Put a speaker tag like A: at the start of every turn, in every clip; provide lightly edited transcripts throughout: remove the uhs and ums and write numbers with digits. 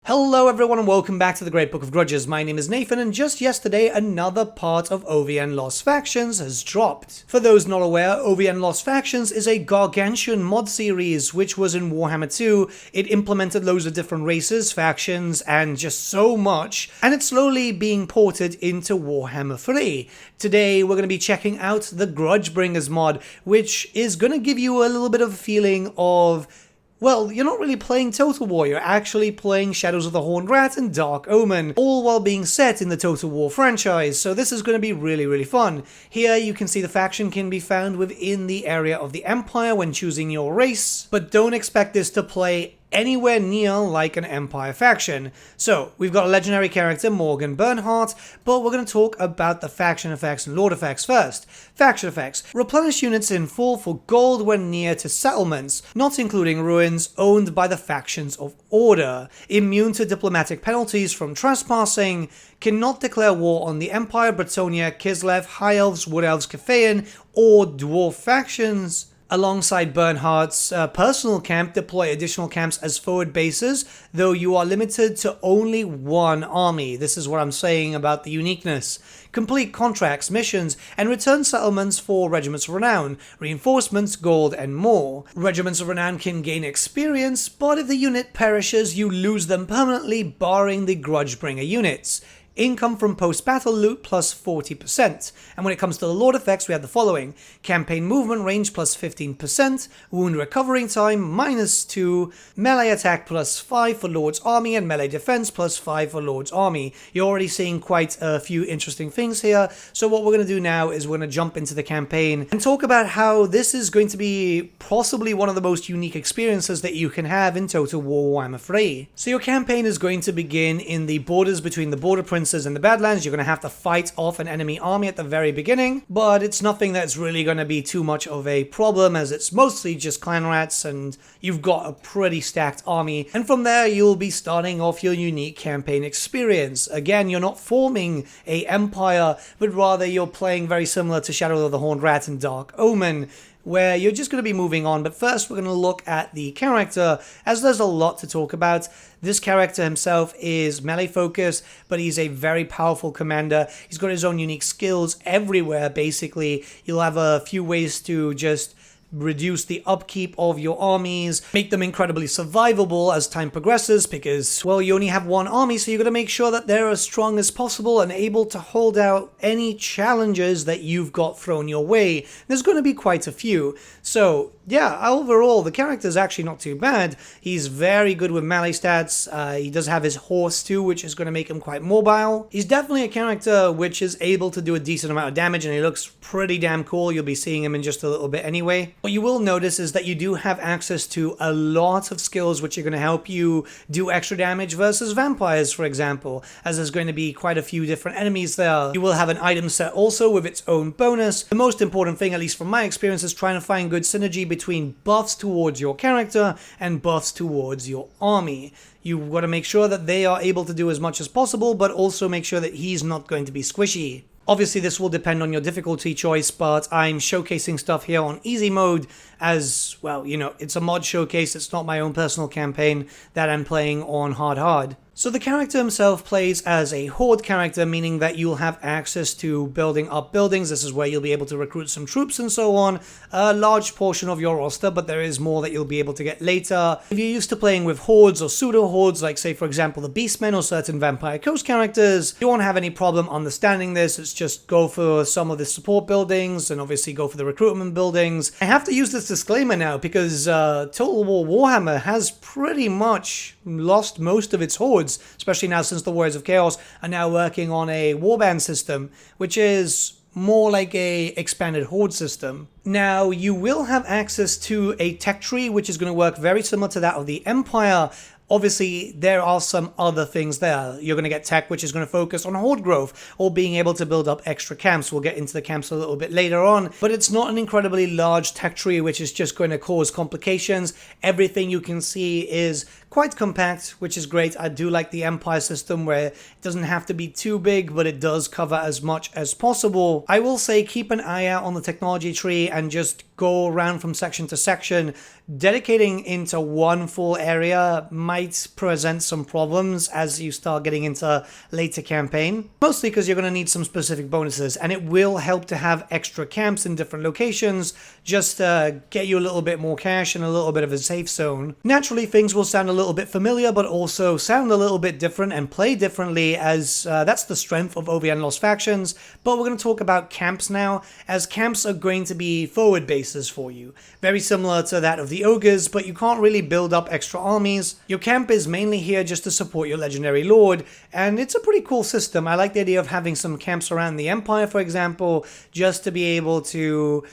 A: Hello everyone and welcome back to the Great Book of Grudges. My name is Nathan and just yesterday another part of OVN Lost Factions has dropped. For those not aware, OVN Lost Factions is a gargantuan mod series which was in Warhammer 2. It implemented loads of different races, factions and just so much, and it's slowly being ported into Warhammer 3. Today we're going to be checking out the Grudgebringers mod, which is going to give you a little bit of a feeling of, well, you're not really playing Total War, you're actually playing Shadows of the Horned Rat and Dark Omen, all while being set in the Total War franchise, so this is going to be really fun. Here you can see the faction can be found within the area of the Empire when choosing your race, but don't expect this to play anywhere near like an Empire faction. So, we've got a legendary character, Morgan Bernhardt, but we're going to talk about the faction effects and lord effects first. Faction effects. Replenish units in full for gold when near to settlements, not including ruins owned by the factions of Order. Immune to diplomatic penalties from trespassing. Cannot declare war on the Empire, Bretonnia, Kislev, High Elves, Wood Elves, Cathayan, or Dwarf factions. Alongside Bernhardt's personal camp, deploy additional camps as forward bases, though you are limited to only one army. This is what I'm saying about the uniqueness. Complete contracts, missions, and return settlements for Regiments of Renown, reinforcements, gold, and more. Regiments of Renown can gain experience, but if the unit perishes, you lose them permanently, barring the Grudgebringer units. Income from post-battle loot plus 40%. And when it comes to the lord effects, we have the following. Campaign movement range plus 15%, wound recovering time minus 2, melee attack plus 5 for Lord's army, and melee defense plus 5 for Lord's army. You're already seeing quite a few interesting things here, so what we're going to do now is we're going to jump into the campaign and talk about how this is going to be possibly one of the most unique experiences that you can have in Total War Warhammer 3. So your campaign is going to begin in the borders between the Border Princes and the Badlands. You're going to have to fight off an enemy army at the very beginning, but it's nothing that's really going to be too much of a problem as it's mostly just clan rats and you've got a pretty stacked army, and from there you'll be starting off your unique campaign experience. Again, you're not forming a empire, but rather you're playing very similar to Shadow of the Horned Rat and Dark Omen, where you're just going to be moving on. But first we're going to look at the character, as there's a lot to talk about. This character himself is melee focused, but he's a very powerful commander. He's got his own unique skills everywhere, basically. You'll have a few ways to just reduce the upkeep of your armies, make them incredibly survivable as time progresses, because, well, you only have one army, so you've got to make sure that they're as strong as possible and able to hold out any challenges that you've got thrown your way. There's going to be quite a few. So, yeah, overall, the character is actually not too bad. He's very good with melee stats. He does have his horse too, which is going to make him quite mobile. He's definitely a character which is able to do a decent amount of damage, and he looks pretty damn cool. You'll be seeing him in just a little bit anyway. What you will notice is that you do have access to a lot of skills which are going to help you do extra damage versus vampires, for example, as there's going to be quite a few different enemies there. You will have an item set also with its own bonus. The most important thing, at least from my experience, is trying to find good synergy between buffs towards your character and buffs towards your army. You've got to make sure that they are able to do as much as possible, but also make sure that he's not going to be squishy. Obviously, this will depend on your difficulty choice, but I'm showcasing stuff here on easy mode as, well, you know, it's a mod showcase. It's not my own personal campaign that I'm playing on hard. So the character himself plays as a Horde character, meaning that you'll have access to building up buildings. This is where you'll be able to recruit some troops and so on. A large portion of your roster, but there is more that you'll be able to get later. If you're used to playing with hordes or pseudo-hordes, like say for example the Beastmen or certain Vampire Coast characters, you won't have any problem understanding this. It's just go for some of the support buildings and obviously go for the recruitment buildings. I have to use this disclaimer now because Total War Warhammer has pretty much lost most of its hordes, especially now since the Warriors of Chaos are now working on a warband system, which is more like a expanded Horde system. Now, you will have access to a tech tree, which is going to work very similar to that of the Empire. Obviously, there are some other things there. You're going to get tech which is going to focus on horde growth or being able to build up extra camps. We'll get into the camps a little bit later on, but it's not an incredibly large tech tree which is just going to cause complications. Everything you can see is quite compact, which is great. I do like the Empire system where it doesn't have to be too big, but it does cover as much as possible. I will say keep an eye out on the technology tree and just go around from section to section. Dedicating into one full area might present some problems as you start getting into later campaign, mostly because you're going to need some specific bonuses, and it will help to have extra camps in different locations just to get you a little bit more cash and a little bit of a safe zone. Naturally, things will sound a little bit familiar, but also sound a little bit different and play differently, as that's the strength of OVN Lost Factions. But we're going to talk about camps now, as camps are going to be forward bases for you, very similar to that of the ogres, but you can't really build up extra armies. Your camp is mainly here just to support your legendary lord, and it's a pretty cool system. I like the idea of having some camps around the Empire, for example, just to be able to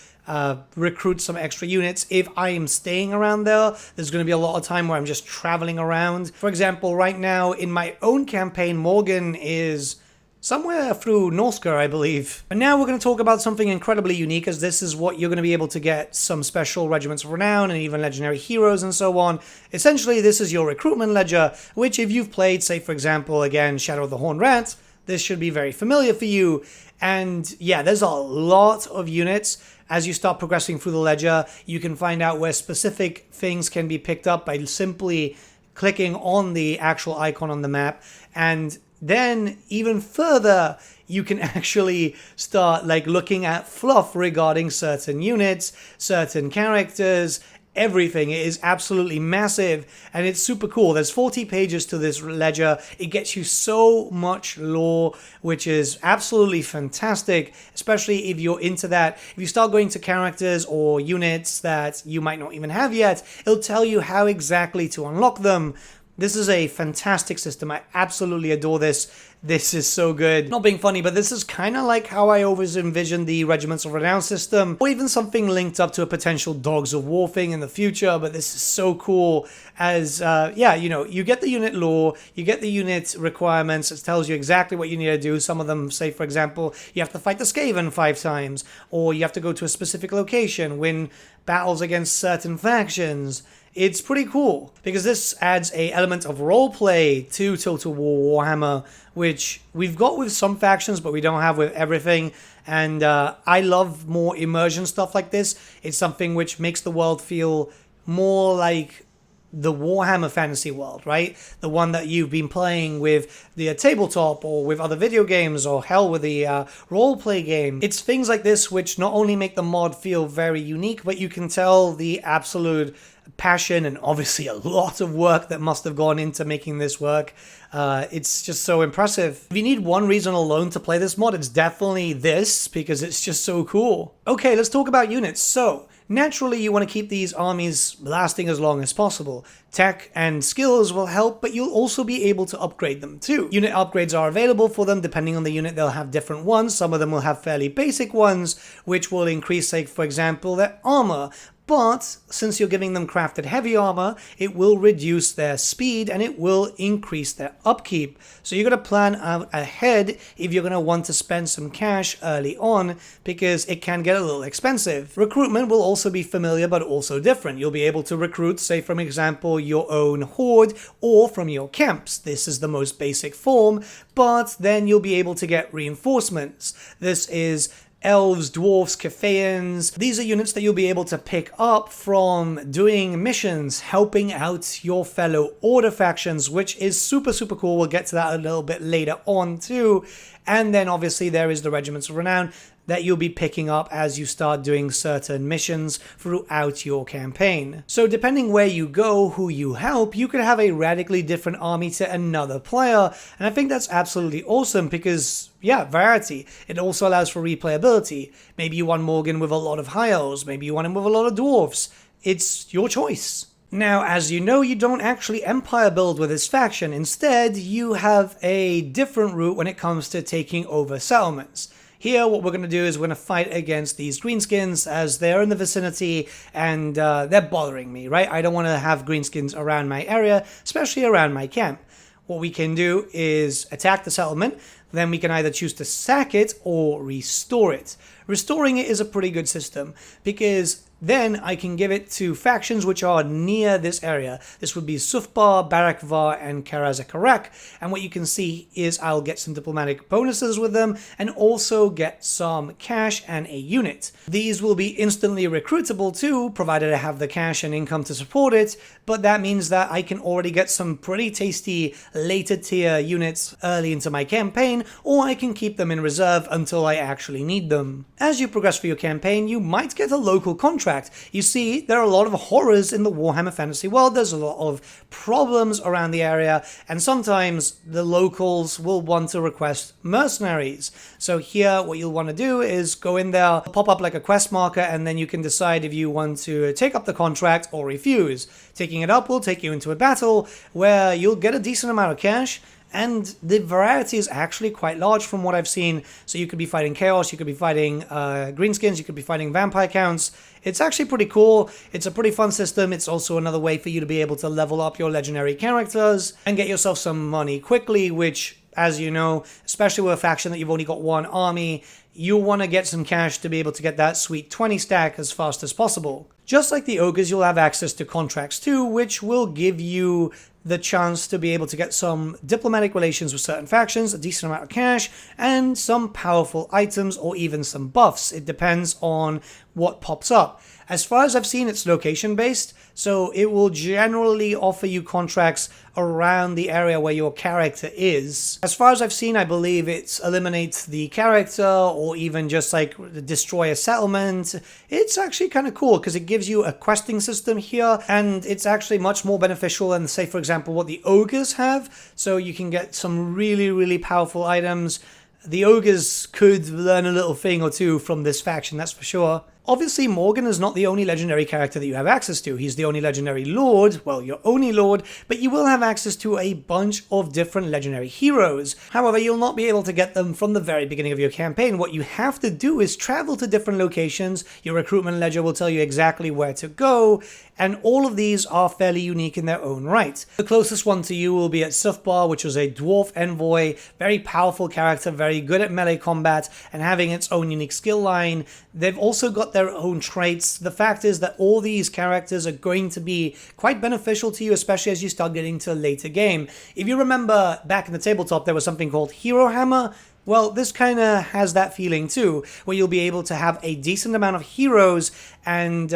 A: recruit some extra units. If I am staying around there's going to be a lot of time where I'm just traveling around. For example, right now in my own campaign, Morgan is somewhere through Norska, I believe. And now we're going to talk about something incredibly unique, as this is what you're going to be able to get some special regiments of renown and even legendary heroes and so on. Essentially, this is your recruitment ledger, which if you've played, say for example, again, Shadow of the Horned Rat, this should be very familiar for you. And yeah, there's a lot of units. As you start progressing through the ledger, you can find out where specific things can be picked up by simply clicking on the actual icon on the map. And then even further, you can actually start like looking at fluff regarding certain units, certain characters, everything. It is absolutely massive and it's super cool. There's 40 pages to this ledger. It gets you so much lore, which is absolutely fantastic, especially if you're into that. If you start going to characters or units that you might not even have yet, it'll tell you how exactly to unlock them. This is a fantastic system. I absolutely adore this. This is so good. Not being funny, but this is kind of like how I always envisioned the Regiments of Renown system, or even something linked up to a potential Dogs of War thing in the future. But this is so cool as, yeah, you know, you get the unit lore, you get the unit requirements. It tells you exactly what you need to do. Some of them say, for example, you have to fight the Skaven 5 times, or you have to go to a specific location, win battles against certain factions. It's pretty cool because this adds a element of roleplay to Total War Warhammer, which we've got with some factions, but we don't have with everything. And I love more immersion stuff like this. It's something which makes the world feel more like the Warhammer fantasy world, right? The one that you've been playing with the tabletop or with other video games, or hell with the roleplay game. It's things like this which not only make the mod feel very unique, but you can tell the absolute passion and obviously a lot of work that must have gone into making this work. It's just so impressive. If you need one reason alone to play this mod, it's definitely this, because it's just so cool. Okay, let's talk about units. So naturally, you want to keep these armies lasting as long as possible. Tech and skills will help, but you'll also be able to upgrade them too. Unit upgrades are available for them. Depending on the unit, they'll have different ones. Some of them will have fairly basic ones, which will increase, like, for example, their armor. But since you're giving them crafted heavy armor, it will reduce their speed and it will increase their upkeep. So you're going to plan out ahead if you're going to want to spend some cash early on, because it can get a little expensive. Recruitment will also be familiar but also different. You'll be able to recruit, say for example, your own horde or from your camps. This is the most basic form, but then you'll be able to get reinforcements. This is elves, dwarfs, Cathayans. These are units that you'll be able to pick up from doing missions, helping out your fellow Order factions, which is super, super cool. We'll get to that a little bit later on too. And then obviously there is the Regiments of Renown that you'll be picking up as you start doing certain missions throughout your campaign. So depending where you go, who you help, you could have a radically different army to another player. And I think that's absolutely awesome because, yeah, variety. It also allows for replayability. Maybe you want Morgan with a lot of high elves, maybe you want him with a lot of dwarfs. It's your choice. Now, as you know, you don't actually empire build with this faction. Instead, you have a different route when it comes to taking over settlements. Here, what we're going to do is we're going to fight against these greenskins as they're in the vicinity and they're bothering me, right? I don't want to have greenskins around my area, especially around my camp. What we can do is attack the settlement, then we can either choose to sack it or restore it. Restoring it is a pretty good system because then I can give it to factions which are near this area. This would be Sufbar, Barakvar, and Karazakarak. And what you can see is I'll get some diplomatic bonuses with them and also get some cash and a unit. These will be instantly recruitable too, provided I have the cash and income to support it, but that means that I can already get some pretty tasty later tier units early into my campaign, or I can keep them in reserve until I actually need them. As you progress through your campaign, you might get a local contract. You see, there are a lot of horrors in the Warhammer fantasy world. There's a lot of problems around the area, and sometimes the locals will want to request mercenaries. So here, what you'll want to do is go in there, pop up like a quest marker, and then you can decide if you want to take up the contract or refuse. Taking it up will take you into a battle where you'll get a decent amount of cash, and the variety is actually quite large from what I've seen. So you could be fighting Chaos, you could be fighting Greenskins, you could be fighting Vampire Counts. It's actually pretty cool. It's a pretty fun system. It's also another way for you to be able to level up your legendary characters and get yourself some money quickly, which, as you know, especially with a faction that you've only got one army, you want to get some cash to be able to get that sweet 20 stack as fast as possible. Just like the ogres, you'll have access to contracts too, which will give you the chance to be able to get some diplomatic relations with certain factions, a decent amount of cash, and some powerful items or even some buffs. It depends on what pops up. As far as I've seen, it's location based, so it will generally offer you contracts around the area where your character is. As far as I've seen, I believe it eliminates the character or even just like destroy a settlement. It's actually kind of cool because it gives you a questing system here, and it's actually much more beneficial than, say, for example, what the ogres have. So you can get some really, really powerful items. The ogres could learn a little thing or two from this faction, that's for sure. Obviously, Morgan is not the only legendary character that you have access to. He's the only legendary lord, well, your only lord, but you will have access to a bunch of different legendary heroes. However, you'll not be able to get them from the very beginning of your campaign. What you have to do is travel to different locations. Your recruitment ledger will tell you exactly where to go, and all of these are fairly unique in their own right. The closest one to you will be at Sufbar, which was a dwarf envoy, very powerful character, very good at melee combat, and having its own unique skill line. They've also got their own traits. The fact is that all these characters are going to be quite beneficial to you, especially as you start getting to a later game. If you remember back in the tabletop, there was something called Hero Hammer. Well, this kind of has that feeling too, where you'll be able to have a decent amount of heroes and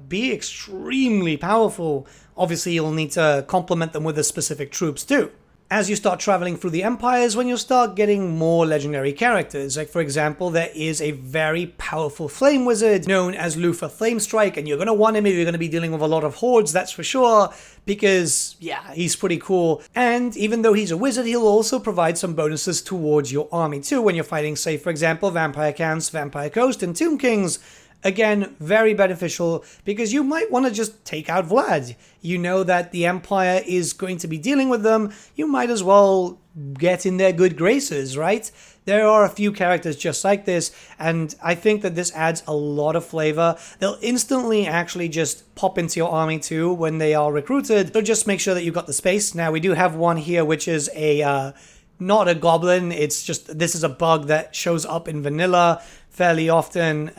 A: be extremely powerful. Obviously, you'll need to complement them with the specific troops too. As you start traveling through the empires, when you start getting more legendary characters. Like, for example, there is a very powerful flame wizard known as Luthor Flamestrike, and you're going to want him if you're going to be dealing with a lot of hordes, that's for sure, because, yeah, he's pretty cool. And even though he's a wizard, he'll also provide some bonuses towards your army too when you're fighting, say, for example, Vampire Counts, Vampire Coast, and Tomb Kings. Again, very beneficial because you might want to just take out Vlad. You know that the Empire is going to be dealing with them. You might as well get in their good graces, right? There are a few characters just like this, and I think that this adds a lot of flavor. They'll instantly actually just pop into your army too when they are recruited, so just make sure that you've got the space. Now, we do have one here which is a not a goblin, it's just, this is a bug that shows up in vanilla fairly often,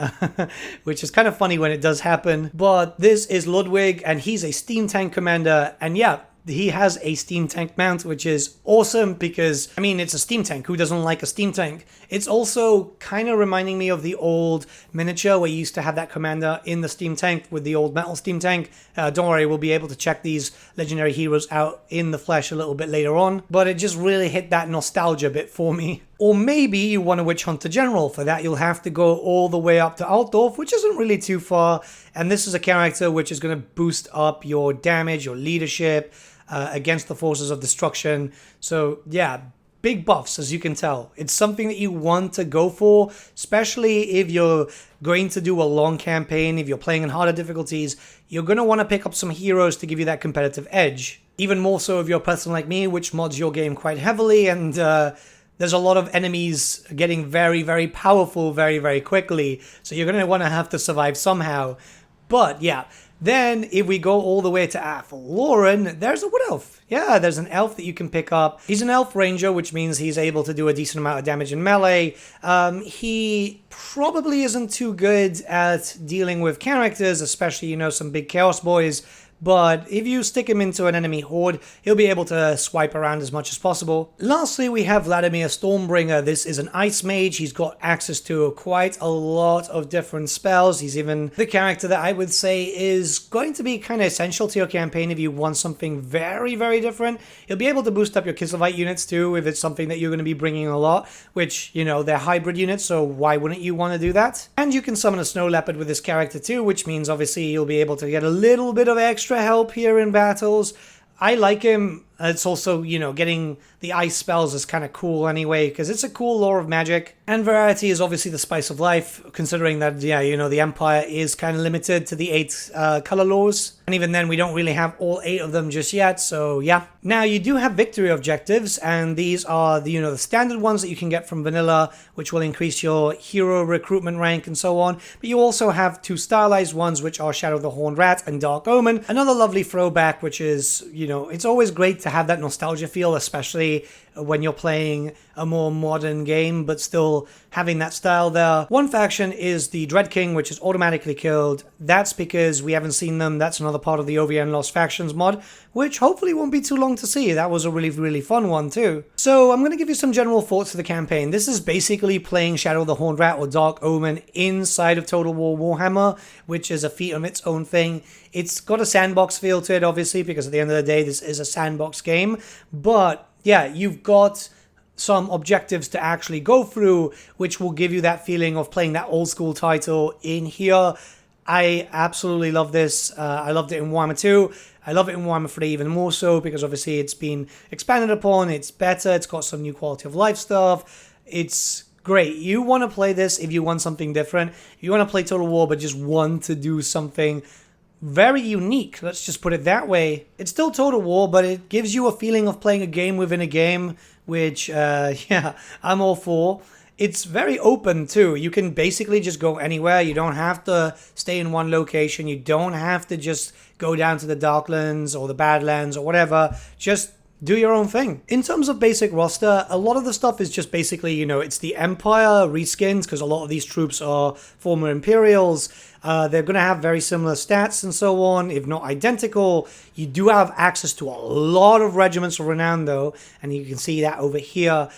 A: which is kind of funny when it does happen. But this is Ludwig, and he's a steam tank commander, and yeah, he has a steam tank mount, which is awesome because, I mean, it's a steam tank. Who doesn't like a steam tank? It's also kind of reminding me of the old miniature where you used to have that commander in the steam tank with the old metal steam tank. Don't worry, we'll be able to check these legendary heroes out in the flesh a little bit later on, but it just really hit that nostalgia bit for me. Or maybe you want a Witch Hunter General. For that, you'll have to go all the way up to Altdorf, which isn't really too far, and this is a character which is going to boost up your damage, your leadership, against the forces of destruction. So yeah, big buffs, as you can tell. It's something that you want to go for, especially if you're going to do a long campaign. If you're playing in harder difficulties, you're going to want to pick up some heroes to give you that competitive edge. Even more so if you're a person like me, which mods your game quite heavily, and there's a lot of enemies getting very, very powerful very, very quickly. So you're going to want to have to survive somehow. But yeah, then if we go all the way to Athlauren, there's a wood elf. Yeah, there's an elf that you can pick up. He's an elf ranger, which means he's able to do a decent amount of damage in melee. He probably isn't too good at dealing with characters, especially, you know, some big chaos boys. But if you stick him into an enemy horde, he'll be able to swipe around as much as possible. Lastly, we have Vladimir Stormbringer. This is an ice mage. He's got access to quite a lot of different spells. He's even the character that I would say is going to be kind of essential to your campaign if you want something very, very different. He'll be able to boost up your Kislevites units too if it's something that you're going to be bringing a lot, which, you know, they're hybrid units, so why wouldn't you want to do that? And you can summon a Snow Leopard with this character too, which means obviously you'll be able to get a little bit of extra help here in battles. I like him. It's also, you know, getting the ice spells is kind of cool anyway, because it's a cool lore of magic. And variety is obviously the spice of life, considering that, yeah, you know, the Empire is kind of limited to the 8 color laws. And even then, we don't really have all 8 of them just yet, so yeah. Now, you do have victory objectives, and these are the, you know, the standard ones that you can get from vanilla, which will increase your hero recruitment rank and so on. But you also have 2 stylized ones, which are Shadow the Horned Rat and Dark Omen. Another lovely throwback, which is, you know, it's always great to have that nostalgia feel, especially when you're playing a more modern game, but still having that style there. One faction is the Dread King, which is automatically killed. That's because we haven't seen them. That's another part of the OVN Lost Factions mod, which hopefully won't be too long to see. That was a really, really fun one too. So I'm going to give you some general thoughts of the campaign. This is basically playing Shadow the Horned Rat or Dark Omen inside of Total War Warhammer, which is a feat of its own thing. It's got a sandbox feel to it, obviously, because at the end of the day, this is a sandbox game. But yeah, you've got some objectives to actually go through, which will give you that feeling of playing that old school title in here. I absolutely love this. I loved it in Warhammer 2. I love it in Warhammer 3 even more so, because obviously it's been expanded upon. It's better. It's got some new quality of life stuff. It's great. You want to play this if you want something different. If you want to play Total War but just want to do something very unique, let's just put it that way. It's still Total War, but it gives you a feeling of playing a game within a game, which, yeah, I'm all for. It's very open, too. You can basically just go anywhere. You don't have to stay in one location. You don't have to just go down to the Darklands or the Badlands or whatever. Just do your own thing. In terms of basic roster, a lot of the stuff is just basically, you know, it's the Empire reskins, because a lot of these troops are former Imperials. They're going to have very similar stats and so on, if not identical. You do have access to a lot of regiments of renown, though, and you can see that over here.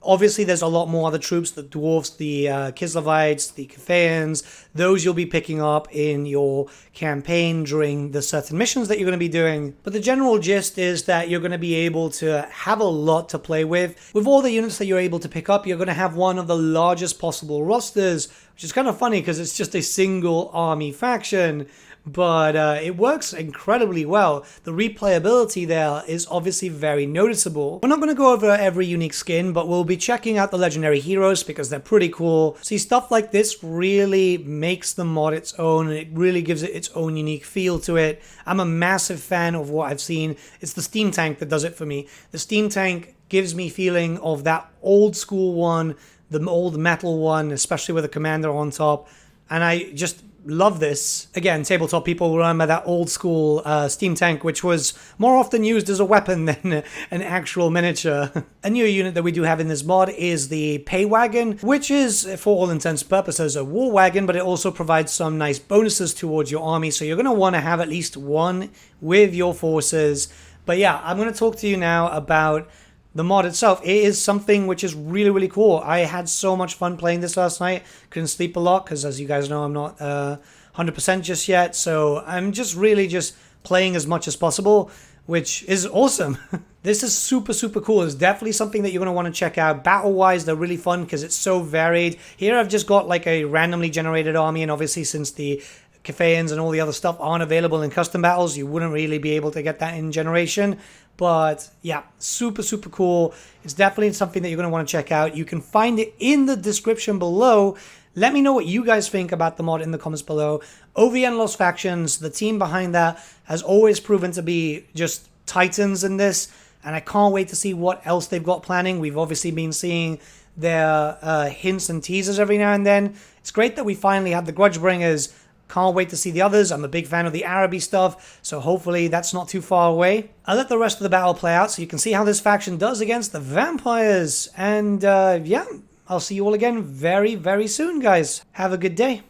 A: Obviously, there's a lot more other troops, the dwarfs, the Kislevites, the Cathayans. Those you'll be picking up in your campaign during the certain missions that you're going to be doing. But the general gist is that you're going to be able to have a lot to play with. With all the units that you're able to pick up, you're going to have one of the largest possible rosters, which is kind of funny because it's just a single army faction. But it works incredibly well. The replayability there is obviously very noticeable. We're not going to go over every unique skin, but we'll be checking out the legendary heroes because they're pretty cool. See, stuff like this really makes the mod its own, and it really gives it its own unique feel to it. I'm a massive fan of what I've seen. It's the steam tank that does it for me. The steam tank gives me feeling of that old school one, the old metal one, especially with a commander on top. And I just love this. Again, tabletop people will remember that old school steam tank, which was more often used as a weapon than an actual miniature. A new unit that we do have in this mod is the Pay Wagon, which is, for all intents and purposes, a war wagon, but it also provides some nice bonuses towards your army. So you're going to want to have at least one with your forces. But yeah, I'm going to talk to you now about the mod itself. It is something which is really, really cool. I had so much fun playing this last night. Couldn't sleep a lot because, as you guys know, I'm not 100% just yet. So I'm just really just playing as much as possible, which is awesome. This is super, super cool. It's definitely something that you're going to want to check out. Battle-wise, they're really fun because it's so varied. Here I've just got like a randomly generated army, and obviously since the Cathayans and all the other stuff aren't available in custom battles, you wouldn't really be able to get that in generation. But yeah, super, super cool. It's definitely something that you're going to want to check out. You can find it in the description below. Let me know what you guys think about the mod in the comments below. OVN Lost Factions, the team behind that, has always proven to be just titans in this. And I can't wait to see what else they've got planning. We've obviously been seeing their hints and teasers every now and then. It's great that we finally have the Grudgebringers Can't wait to see the others. I'm a big fan of the Araby stuff, so hopefully that's not too far away. I'll let the rest of the battle play out so you can see how this faction does against the vampires. And yeah, I'll see you all again very, very soon, guys. Have a good day.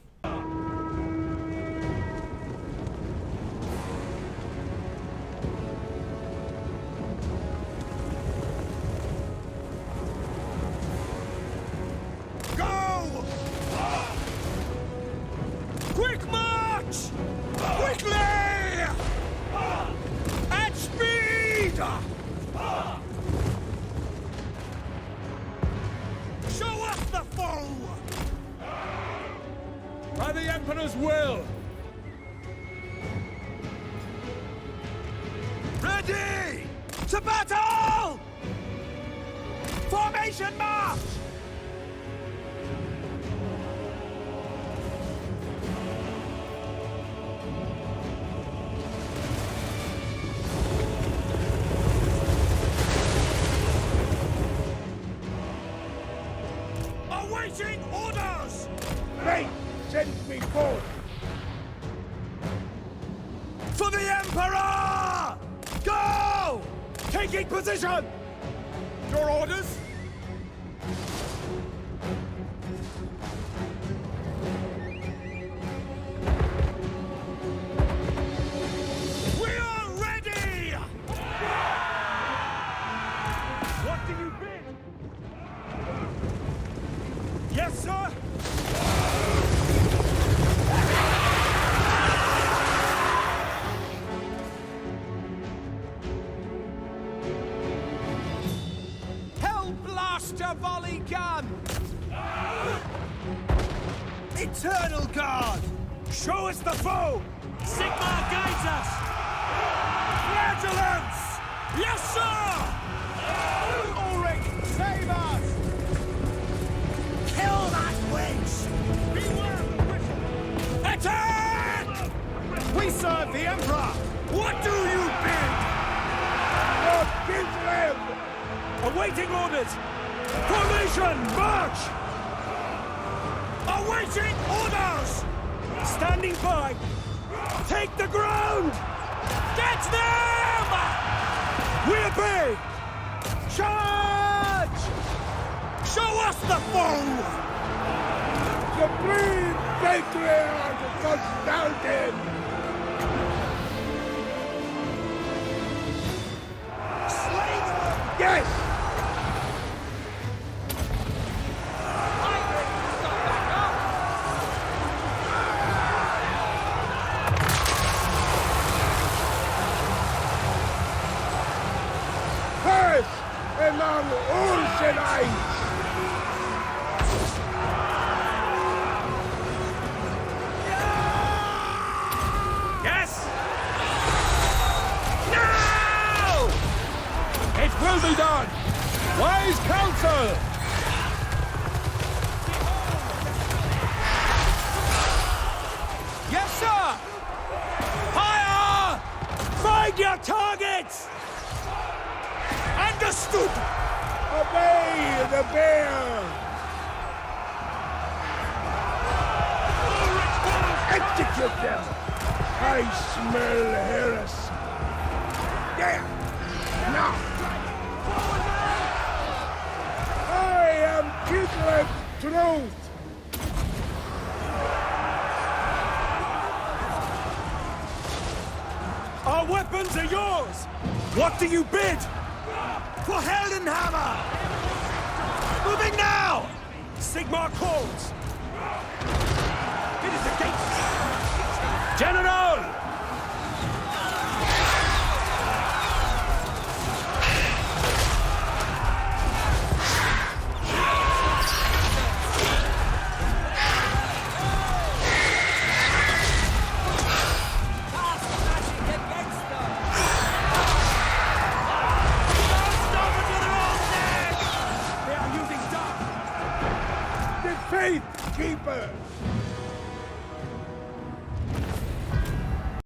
B: Quick march! Quickly! At speed! Show us the foe! By the Emperor's will! Ready! To battle! Formation march! Awaiting orders!
C: Fate sends me forth.
B: For the Emperor! Go! Taking position! Your orders? We are ready! What do you bid? Yes, sir! Hellblaster volley gun! Eternal Guard! Show us the foe! Sigmar guides us! Flagellants! Yes, sir! Ulrich, save us! Kill that witch! Beware of the witch! Attack! We serve the Emperor! What do you bid?
C: Lord Gibraltar!
B: Awaiting orders! Formation, march! Awaiting orders! Standing by! Take the ground! Get them! We obey! Charge! Show us the foe!
C: Supreme Patriarch of TheSaltyCanadian!
B: Slay them!
C: Yes! Curse among Ursenites!
B: Yes! Now! It will be done! Wise counsel! Yes, sir! Fire! Find your targets! Understood!
C: Obey the bear! Execute them! I smell heresy! There! Now! I am Gibraltar's truth!
B: Our weapons are yours! What do you bid? For Heldenhammer! Moving now! Sigmar calls! It is against General!
C: Faith Keeper!